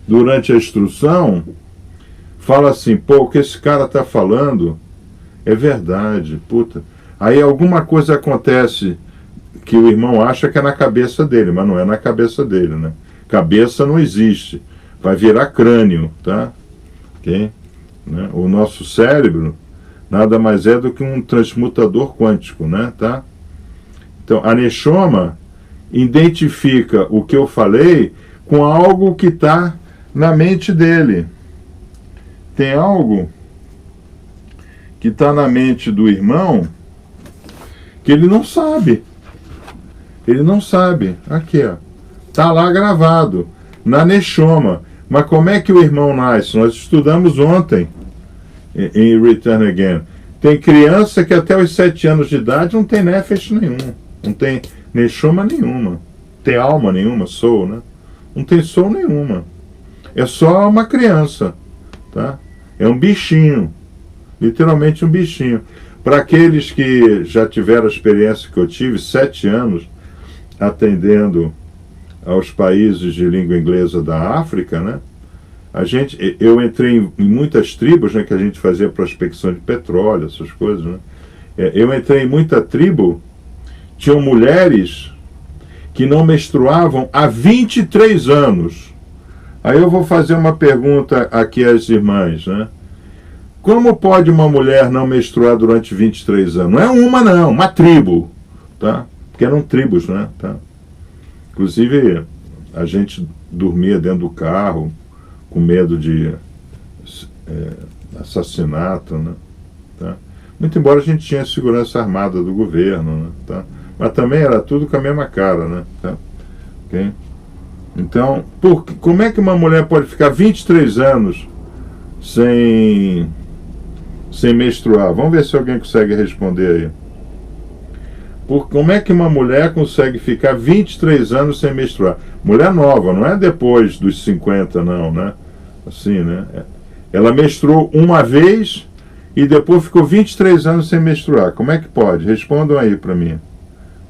durante a instrução, fala assim, pô, o que esse cara está falando é verdade, puta. Aí alguma coisa acontece que o irmão acha que é na cabeça dele, mas não é na cabeça dele, né? Cabeça não existe, vai virar crânio, tá? Okay? Né? O nosso cérebro nada mais é do que um transmutador quântico, né? Tá? Então, a Neshoma identifica o que eu falei com algo que está na mente dele. Tem algo que está na mente do irmão que ele não sabe. Ele não sabe. Aqui, ó. Está lá gravado. Na Neshoma. Mas como é que o irmão nasce? Nós estudamos ontem em Return Again. Tem criança que até os 7 anos de idade não tem nefesh nenhum. Não tem Neshoma nenhuma. Tem alma nenhuma, soul, né? Não tem soul nenhuma. É só uma criança. Tá? É um bichinho, literalmente um bichinho. Para aqueles que já tiveram a experiência que eu tive, 7 anos, atendendo aos países de língua inglesa da África, né? Eu entrei em muitas tribos, né, que a gente fazia prospecção de petróleo, essas coisas, né? Eu entrei em muita tribo, tinham mulheres que não menstruavam há 23 anos. Aí eu vou fazer uma pergunta aqui às irmãs, né? Como pode uma mulher não menstruar durante 23 anos? Não é uma não, uma tribo, tá? Porque eram tribos, né? Tá? Inclusive, a gente dormia dentro do carro com medo de assassinato, né? Tá? Muito embora a gente tinha segurança armada do governo, né? Tá? Mas também era tudo com a mesma cara, né? Tá? Okay? Então, como é que uma mulher pode ficar 23 anos sem menstruar? Vamos ver se alguém consegue responder aí. Como é que uma mulher consegue ficar 23 anos sem menstruar? Mulher nova, não é depois dos 50, não, né? Assim, né? Ela menstruou uma vez e depois ficou 23 anos sem menstruar. Como é que pode? Respondam aí para mim.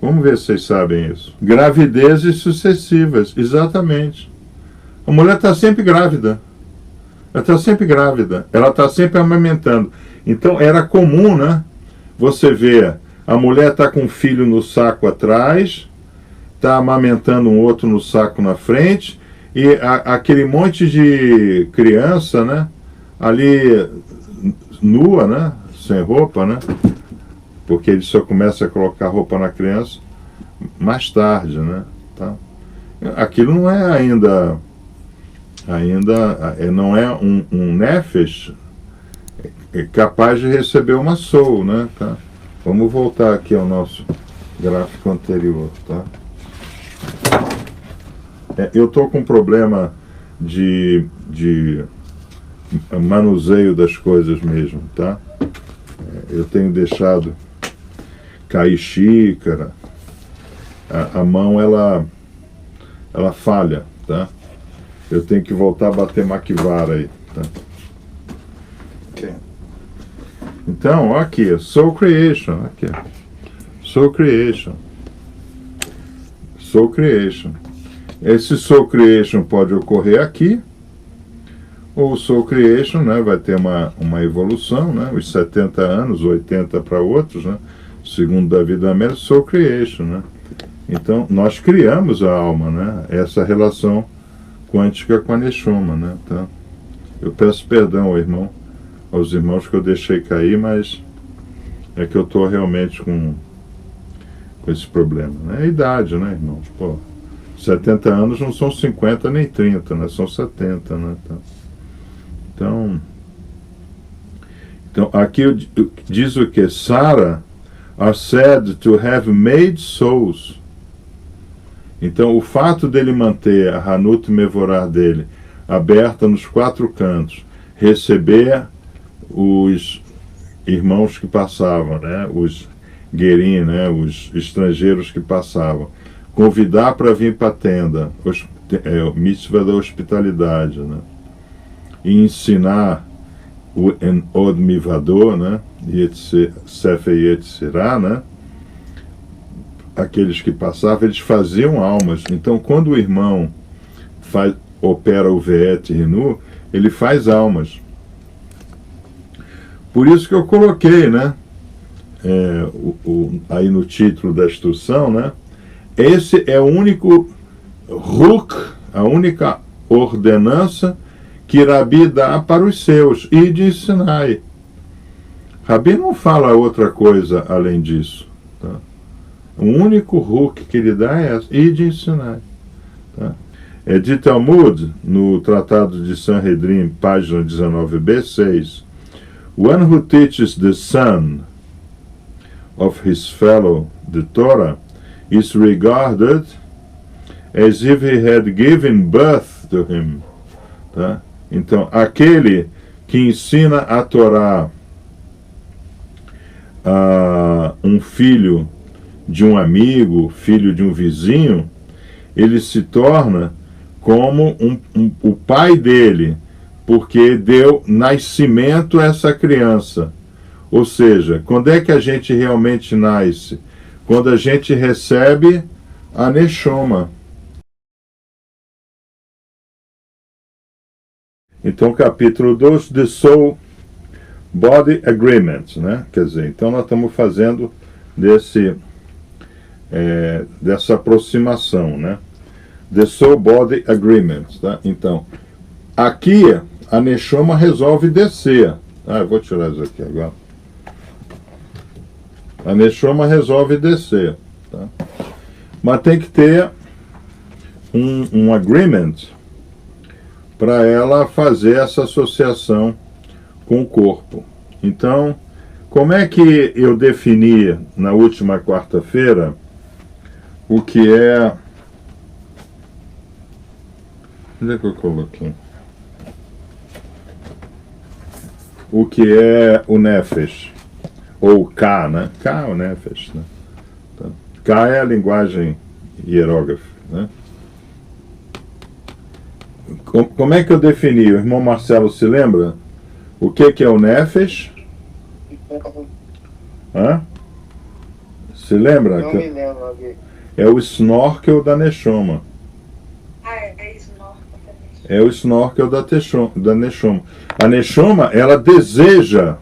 Vamos ver se vocês sabem isso. Gravidezes sucessivas, exatamente. A mulher está sempre grávida. Ela está sempre grávida. Ela está sempre amamentando. Então era comum, né? Você vê, a mulher está com um filho no saco atrás, está amamentando um outro no saco na frente, e aquele monte de criança, né? Ali nua, né? Sem roupa, né? Porque ele só começa a colocar roupa na criança mais tarde, né? Tá? Aquilo não é ainda não é um nefesh capaz de receber uma soul, né? Tá? Vamos voltar aqui ao nosso gráfico anterior, tá? Eu estou com um problema de manuseio das coisas mesmo, tá? Eu tenho deixado cair xícara, a mão ela falha, tá? Eu tenho que voltar a bater maquivara aí, tá? Okay. Então, aqui, Soul Creation, aqui, Soul Creation, Soul Creation. Esse Soul Creation pode ocorrer aqui, ou o Soul Creation, né, vai ter uma evolução, né, os 70 anos, 80 para outros, né, segundo David Amell, Soul Creation, né. Então, nós criamos a alma, né, essa relação quântica com a Neshama, né, tá? Eu peço perdão aos irmãos que eu deixei cair, mas é que eu estou realmente com esse problema, né, a idade, né, irmãos, pô, 70 anos não são 50 nem 30, né, são 70, né, tá? Então aqui diz o que? Sarah are said to have made souls. Então, o fato dele manter a Hanut Mevorah dele aberta nos 4 cantos, receber os irmãos que passavam, né, os Gerim, né, os estrangeiros que passavam, convidar para vir para a tenda, o mitzvah da hospitalidade, né, e ensinar o Od Mivador, né, Sefer Yetzirah, né, aqueles que passavam, eles faziam almas. Então, quando o irmão opera o Ve'et Rinu, ele faz almas. Por isso que eu coloquei, né, aí no título da instrução, né, esse é o único Ruk, a única ordenança que Rabi dá para os seus, e de ensinai. Rabi não fala outra coisa além disso, tá? O único Ruk que ele dá é essa, e de ensinar. Tá? De Talmud, no Tratado de Sanhedrin, página 19b, 6, one who teaches the son of his fellow the Torah is regarded as if he had given birth to him. Tá? Então, aquele que ensina a Torá a um filho de um amigo, filho de um vizinho, ele se torna como o pai dele, porque deu nascimento a essa criança. Ou seja, quando é que a gente realmente nasce? Quando a gente recebe a Neshama. Então, capítulo 2, The Soul Body Agreement, né? Quer dizer, então nós estamos fazendo dessa aproximação, né? The Soul Body Agreement, tá? Então, aqui a Neshama resolve descer. Eu vou tirar isso aqui agora. A Neshama resolve descer, tá? Mas tem que ter um agreement para ela fazer essa associação com o corpo. Então, como é que eu defini na última quarta-feira o que é... Onde é que eu coloquei? O que é o Nefesh, ou K, né? K é o Nefesh, né? Tá. K é a linguagem hierógrafa, né? Como é que eu defini? O irmão Marcelo se lembra? O que é o Nefesh? Hã? Se lembra? Não me lembro aqui. É o snorkel da Neshama. É snorkel também. É o snorkel da Neshama. A Neshama, ela deseja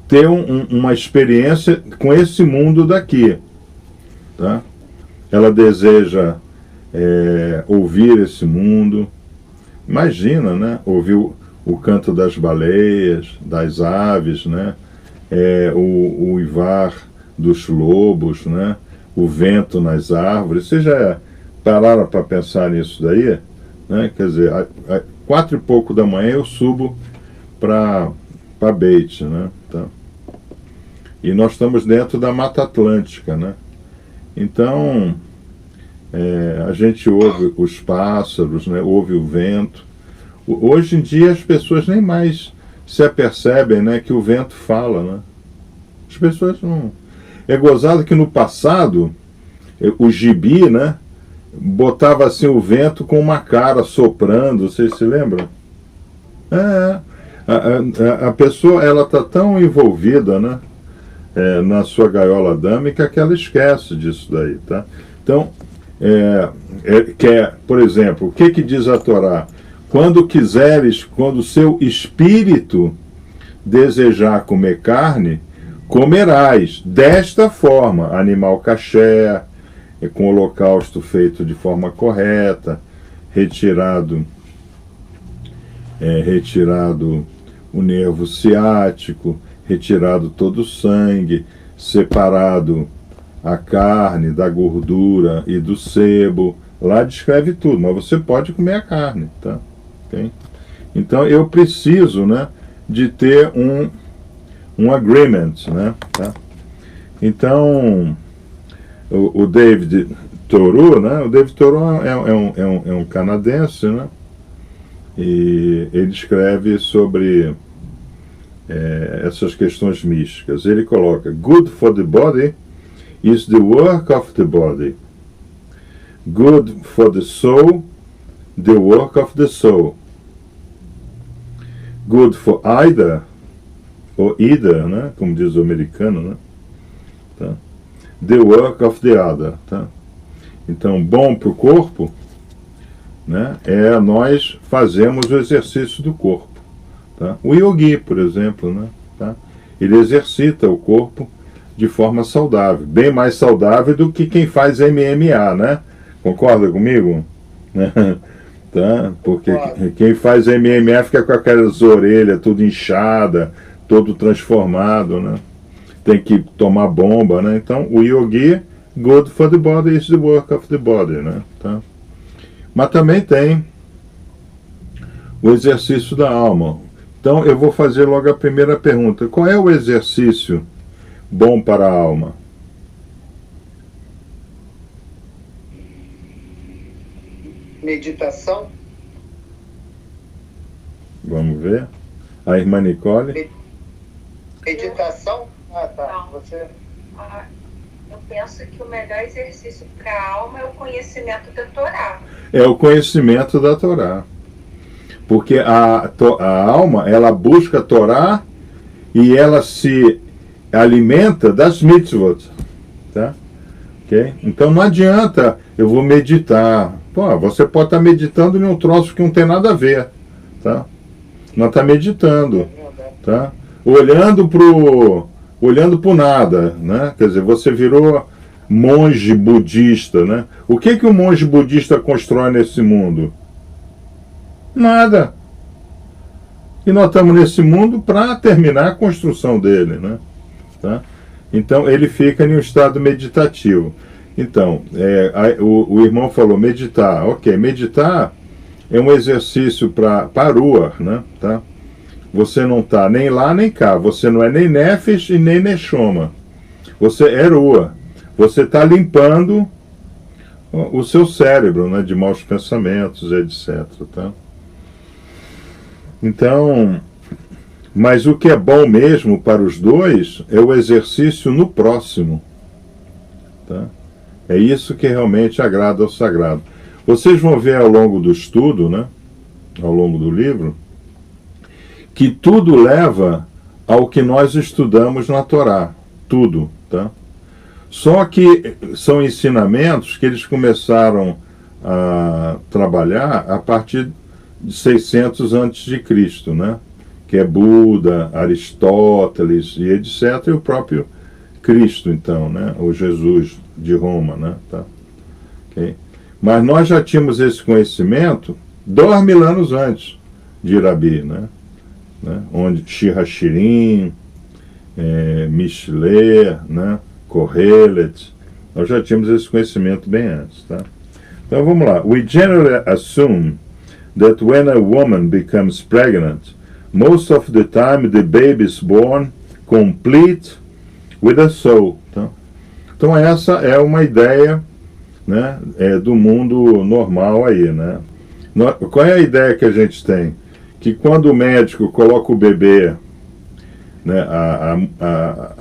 ter uma experiência com esse mundo daqui. Tá? Ela deseja ouvir esse mundo. Imagina, né? Ouvir o canto das baleias, das aves, né? O uivar dos lobos, né? O vento nas árvores. Vocês já pararam para pensar nisso daí? Né? Quer dizer, às 4 e pouco da manhã eu subo para Beit, né? Tá? E nós estamos dentro da Mata Atlântica, né? Então, a gente ouve os pássaros, né? Ouve o vento. Hoje em dia as pessoas nem mais se apercebem, né, que o vento fala, né? As pessoas não... É gozado que no passado, o gibi, né, botava assim o vento com uma cara soprando, vocês se lembram? A pessoa, ela está tão envolvida, né, na sua gaiola dâmica que ela esquece disso daí, tá? Então, por exemplo, o que diz a Torá? Quando o seu espírito desejar comer carne, comerás desta forma, animal caché, com holocausto feito de forma correta, retirado o nervo ciático, retirado todo o sangue, separado a carne da gordura e do sebo. Lá descreve tudo, mas você pode comer a carne, tá? Okay? Então eu preciso, né, de ter um agreement, né? Tá? Então o David Thoreau, né? O David Thoreau é um canadense, né? E ele escreve sobre essas questões místicas. Ele coloca: good for the body is the work of the body. Good for the soul, the work of the soul. Good for either, ou either, né? Como diz o americano, né? Tá? The work of the other. Tá? Então, bom para o corpo, né, nós fazemos o exercício do corpo. Tá? O yogi, por exemplo, né, tá? Ele exercita o corpo de forma saudável, bem mais saudável do que quem faz MMA, né? Concorda comigo? Tá? Porque quem faz MMA fica com aquelas orelhas tudo inchada, todo transformado, né? Tem que tomar bomba, né? Então, o yogi, good for the body is the work of the body, né? Tá? Mas também tem o exercício da alma. Então, eu vou fazer logo a primeira pergunta. Qual é o exercício bom para a alma? Meditação. Vamos ver. A irmã Nicole. Meditação? Ah, tá. Não. Você... Eu penso que o melhor exercício para a alma é o conhecimento da Torá. É o conhecimento da Torá. Porque a alma, ela busca a Torá e ela se alimenta das mitzvot. Tá? Okay? Então não adianta eu vou meditar. Pô, você pode estar meditando em um troço que não tem nada a ver. Tá? Não está meditando. Tá? Olhando pro nada, né? Quer dizer, você virou monge budista, né? O que o monge budista constrói nesse mundo? Nada. E nós estamos nesse mundo para terminar a construção dele, né? Tá? Então ele fica em um estado meditativo. Então, o irmão falou meditar. Ok, meditar é um exercício para Ruach, né? Tá? Você não está nem lá nem cá. Você não é nem Nefesh e nem Neshoma. Você é Ruach. Você está limpando o seu cérebro, né, de maus pensamentos, etc. Tá? Então, mas o que é bom mesmo para os dois é o exercício no próximo. Tá? É isso que realmente agrada ao sagrado. Vocês vão ver ao longo do estudo, né, ao longo do livro, que tudo leva ao que nós estudamos na Torá. Tudo. Tá? Só que são ensinamentos que eles começaram a trabalhar a partir de 600 a.C., né? Que é Buda, Aristóteles e etc., e o próprio Cristo, então, né? O Jesus de Roma, né? Tá? Okay? Mas nós já tínhamos esse conhecimento 2000 anos antes de Irabi, né? Onde Shir-Hashirim, Mishle, né? Kohelet, nós já tínhamos esse conhecimento bem antes, tá? Então vamos lá. We generally assume that when a woman becomes pregnant, most of the time the baby is born complete with a soul. Tá? Então essa é uma ideia, né, do mundo normal aí, né? Qual é a ideia que a gente tem? Que quando o médico coloca o bebê, né,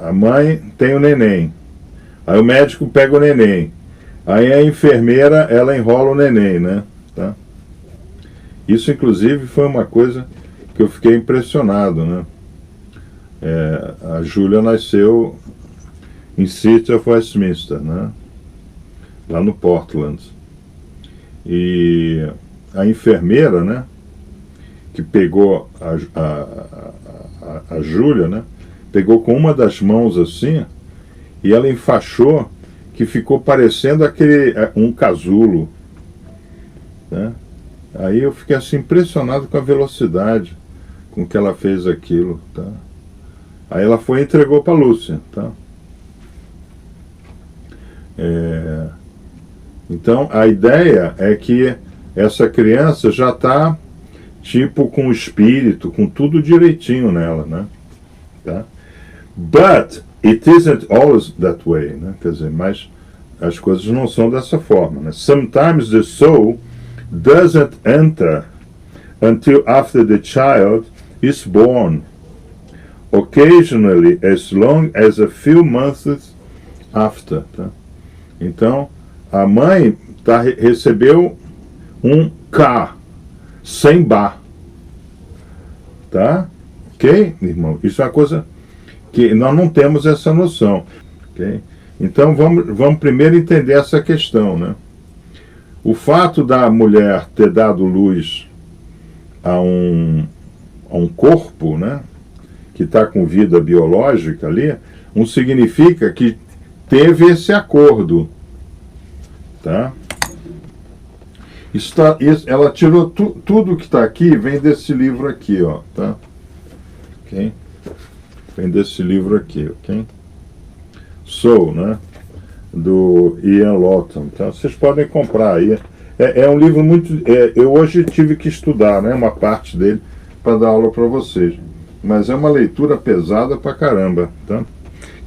a mãe tem o neném, aí o médico pega o neném, aí a enfermeira ela enrola o neném, né? Tá? Isso inclusive foi uma coisa que eu fiquei impressionado, né? A Júlia nasceu em City of Westminster, né? Lá no Portland. E a enfermeira, né, que pegou a Júlia, né, pegou com uma das mãos assim, e ela enfaixou que ficou parecendo um casulo. Né? Aí eu fiquei assim impressionado com a velocidade com que ela fez aquilo. Tá? Aí ela foi e entregou para a Lúcia. Tá? Então a ideia é que essa criança já está tipo com o espírito, com tudo direitinho nela, né? Tá? But it isn't always that way, né? Quer dizer, mas as coisas não são dessa forma, né? Sometimes the soul doesn't enter until after the child is born. Occasionally as long as a few months after. Tá? Então a mãe recebeu um K, sem Bá. Tá? Ok, irmão? Isso é uma coisa que nós não temos essa noção. Ok? Então vamos primeiro entender essa questão, né? O fato da mulher ter dado luz a um corpo, né, que está com vida biológica ali, não significa que teve esse acordo. Tá? Ela tirou tudo que está aqui, vem desse livro aqui, ó, tá? Okay? Vem desse livro aqui, ok? Soul, né? Do Ian Lawton, tá? Vocês podem comprar aí. É um livro muito... eu hoje tive que estudar, né? Uma parte dele para dar aula para vocês. Mas é uma leitura pesada pra caramba, tá?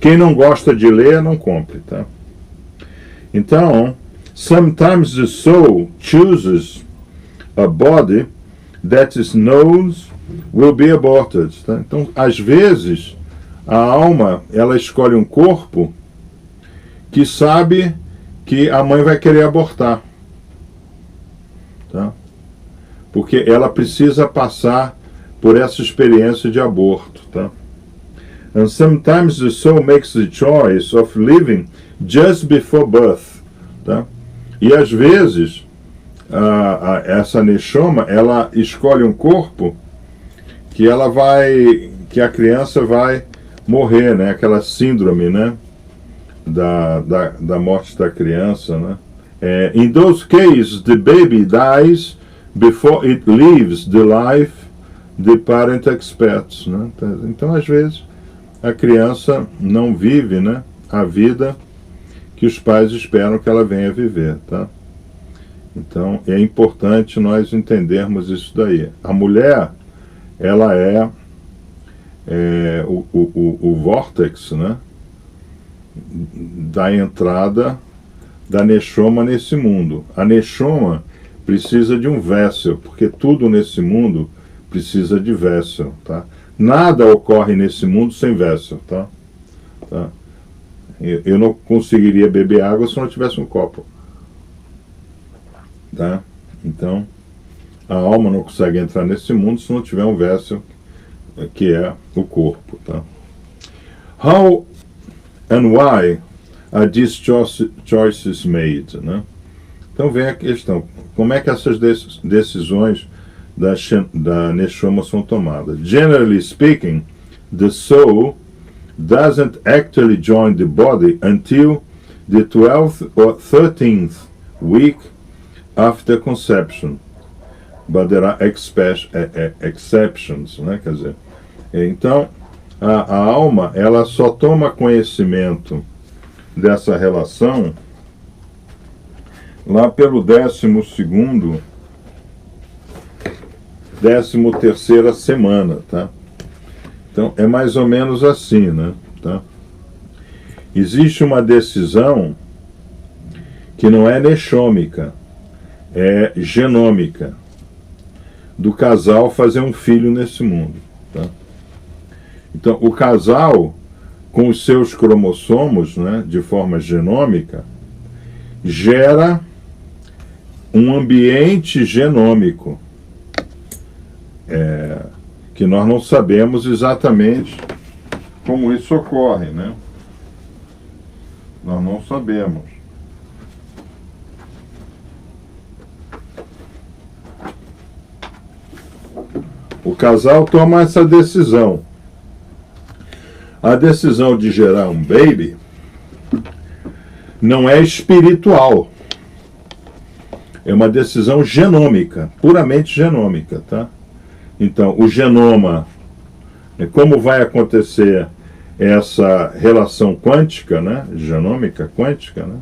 Quem não gosta de ler, não compre, tá? Então... Sometimes the soul chooses a body that it knows will be aborted. Tá? Então, às vezes, a alma ela escolhe um corpo que sabe que a mãe vai querer abortar. Tá? Porque ela precisa passar por essa experiência de aborto. Tá? And sometimes the soul makes the choice of living just before birth. Tá? E às vezes, essa Neshama, ela escolhe um corpo que a criança vai morrer, né? Aquela síndrome, né? Da morte da criança, né? In those cases, the baby dies before it lives the life the parent expects, né? Então, às vezes, a criança não vive, né, a vida que os pais esperam que ela venha viver, tá? Então, é importante nós entendermos isso daí. A mulher, ela o vórtex, né, da entrada da Neshama nesse mundo. A Neshama precisa de um vessel, porque tudo nesse mundo precisa de vessel, tá? Nada ocorre nesse mundo sem vessel, tá? Tá? Eu não conseguiria beber água se não tivesse um copo. Tá? Então, a alma não consegue entrar nesse mundo se não tiver um vessel, que é o corpo. Tá? How and why are these choices made? Né? Então vem a questão, como é que essas decisões da Neshama são tomadas? Generally speaking, the soul doesn't actually join the body until the 12th or 13th week after conception. But there are exceptions, né? Quer dizer, então a alma ela só toma conhecimento dessa relação lá pelo 13ª semana, tá? Então, é mais ou menos assim, né? Tá? existe uma decisão que não é neshômica, é genômica, do casal fazer um filho nesse mundo. Tá? Então, o casal, com os seus cromossomos, né, de forma genômica, gera um ambiente genômico, que nós não sabemos exatamente como isso ocorre, né? Nós não sabemos. O casal toma essa decisão. A decisão de gerar um baby não é espiritual. É uma decisão genômica, puramente genômica, tá? Então, o genoma, como vai acontecer essa relação quântica, né? Genômica quântica, né?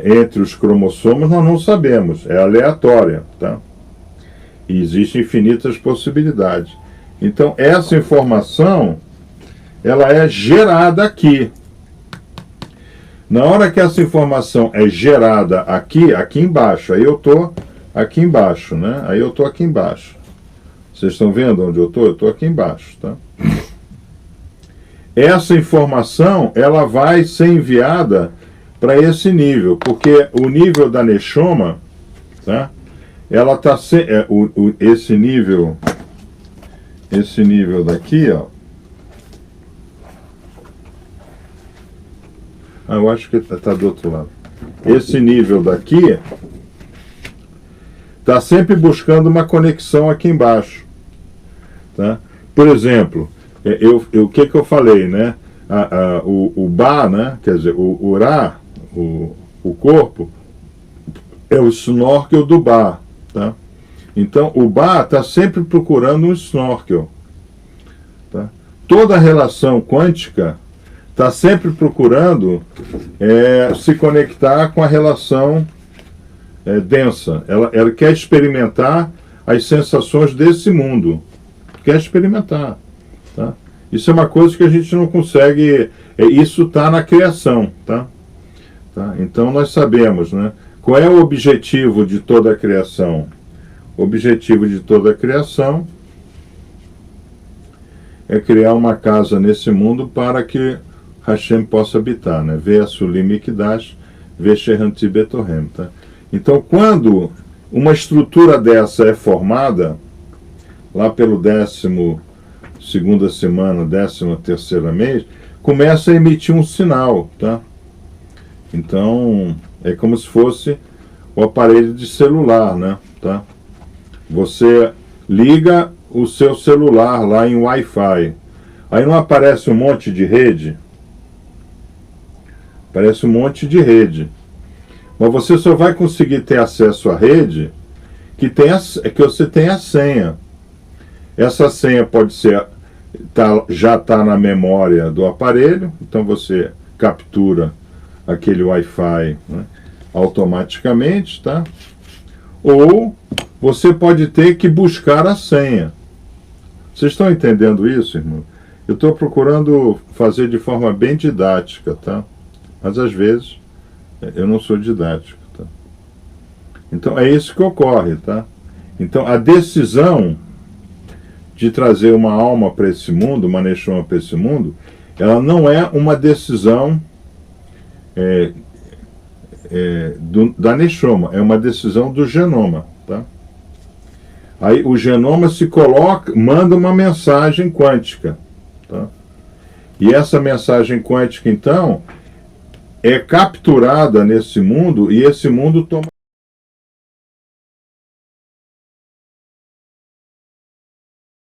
Entre os cromossomos, nós não sabemos, é aleatória, tá? E existem infinitas possibilidades. Então, essa informação, ela é gerada aqui. Na hora que essa informação é gerada aqui embaixo, aí eu estou aqui embaixo, né? Aí eu estou aqui embaixo. Vocês estão vendo onde eu estou? Eu estou aqui embaixo, tá? Essa informação, ela vai ser enviada para esse nível, porque o nível da Neshoma, tá? Ela está esse nível daqui, ó. Eu acho que está do outro lado. Esse nível daqui está sempre buscando uma conexão aqui embaixo, tá? Por exemplo, o que eu falei, né? O Ba, né? Quer dizer, o Urá, o corpo, é o snorkel do Ba, tá? Então, o Ba está sempre procurando um snorkel, tá? Toda relação quântica está sempre procurando se conectar com a relação densa. Ela quer experimentar as sensações desse mundo. Quer experimentar. Tá? Isso é uma coisa que a gente não consegue... isso está na criação. Tá? Então nós sabemos, né? Qual é o objetivo de toda a criação? O objetivo de toda a criação é criar uma casa nesse mundo para que Hashem possa habitar, né? Ve'asulim mikdash, ve'shehanti betorhem, tá? Então, quando uma estrutura dessa é formada, lá pelo 12ª semana, 13º mês, começa a emitir um sinal, tá? Então, é como se fosse o aparelho de celular, né? Tá? Você liga o seu celular lá em Wi-Fi. Aí não aparece um monte de rede? Parece um monte de rede. Mas você só vai conseguir ter acesso à rede que você tem a senha. Essa senha pode ser, já está na memória do aparelho, então você captura aquele Wi-Fi, né, automaticamente, tá? Ou você pode ter que buscar a senha. Vocês estão entendendo isso, irmão? Eu estou procurando fazer de forma bem didática, tá? Mas às vezes eu não sou didático, tá? Então é isso que ocorre, tá? Então a decisão de trazer uma alma para esse mundo, uma Neshama para esse mundo, ela não é uma decisão da Neshama, é uma decisão do genoma, tá? Aí o genoma manda uma mensagem quântica, tá? E essa mensagem quântica, então, é capturada nesse mundo, e esse mundo toma